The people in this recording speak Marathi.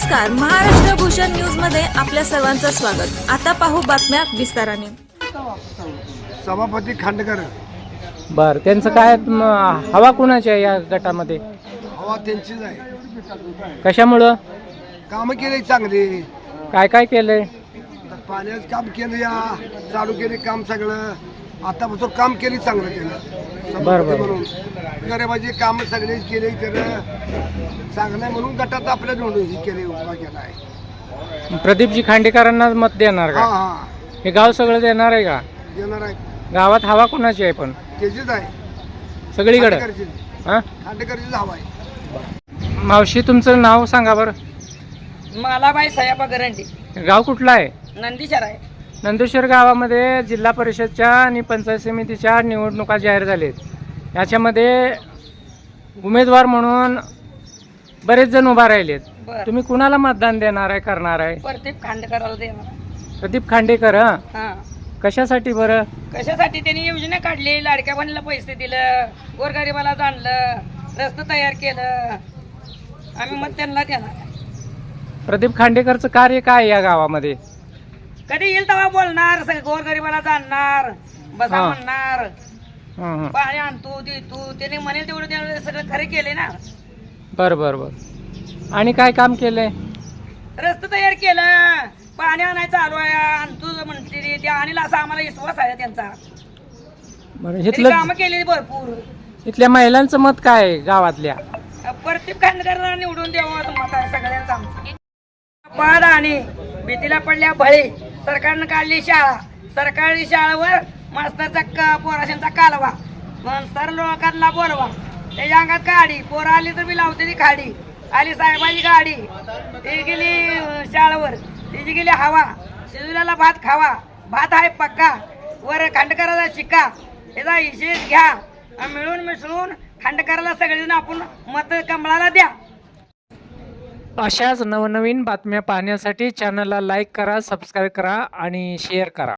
नमस्कार, महाराष्ट्र भूषण न्यूज मध्ये आपल्या सर्वांचं स्वागत। आता पाहू बातम्या विस्ताराने। सभापती खांडेकर बर, त्यांचं काय हवा कुणाची आहे या गटामध्ये? हवा त्यांचीच आहे। कशामुळं? कामं केले चांगले, काय काय केलंय? तर पाण्याचं काम केलं, या चालू केले काम सगळं, आतापासून काम केले चांगलं केलं। बरं, बरं. म्हणून गरिबाचे काम सगळे केले, त्यानं चांगलं आहे म्हणून गटात आपल्या निवडून हे केले, उभा केला आहे। प्रदीपजी खांडेकरांना मत देणार हा का? हा हे गाव सगळं देणार आहे का? देणार आहे, गावात हवा कुणाची आहे पण? त्याचीच आहे सगळीकडे? हा, खांडेकरचीच हवा आहे। मावशी तुमचं नाव सांगा बरं। मालाबाई सयापा गरंडी, गाव कुठलं आहे? नंदीशर आहे। नंदेश्वर गावामध्ये जिल्हा परिषदच्या आणि पंचायत समितीच्या निवडणुका जाहीर झालेत। याच्यामध्ये उमेदवार म्हणून बरेच जण उभा राहिलेत। बरं. तुम्ही कुणाला मतदान देणार आहे, करणार आहे? प्रदीप खांडेकराला देणार। प्रदीप खांडेकर? हा, हा, कशासाठी बरं? कशासाठी? त्यांनी योजना काढली, लाडक्या बहिणीला पैसे दिलं, गोरगरिबाला जाणलं, रस्ते तयार केलं, आम्ही मत त्यांना देणार। प्रदीप खांडेकरचं कार्य काय या गावामध्ये? कधी येईल तेव्हा बोलणार, सगळं गोरगरिबाला जाणणार, बसा हा. म्हणणार, हं, हं. पाणी आणतो देतो, त्याने म्हणेल तेवढं त्याने सगळं खरे केले ना। बरं बरं बरं. आणि काय काम केलंय? रस्ते तयार केलं, पाणी आणायचं आलो आहे, आणतो म्हणते ते आणील, असा आम्हाला विश्वास आहे त्यांचा। बरं, त्यांनी इथलं कामं केलेली भरपूर। इथल्या महिलांचं मत काय आहे गावातल्या? प्रदीप खांडेकरांना निवडून द्यावं असं मत आहे सगळ्यांचं आमचं। पाड आणि भीतीला पडल्या बळी, सरकारनं काढली शाळा, सरकारी शाळेवर मास्तरचा पोराशांचा कालवा, मग सर लोकांना बोलवा, त्याच्या अंगात गाडी, पोरं आली तर मी लावते ती खाडी, आली साहेबांची गाडी, ती गेली शाळेवर, तिची गेली हवा, शिजवलेला भात खावा, भात आहे पक्का, वर खांडेकराचा शिक्का, याचा हिशेब घ्या, आणि मिळून मिसळून खांडेकराला सगळेजण आपण मत कमळाला द्या। अशाच नवनवीन बातम्या पाहण्यासाठी चॅनलला लाईक करा, सबस्क्राईब करा आणि शेअर करा।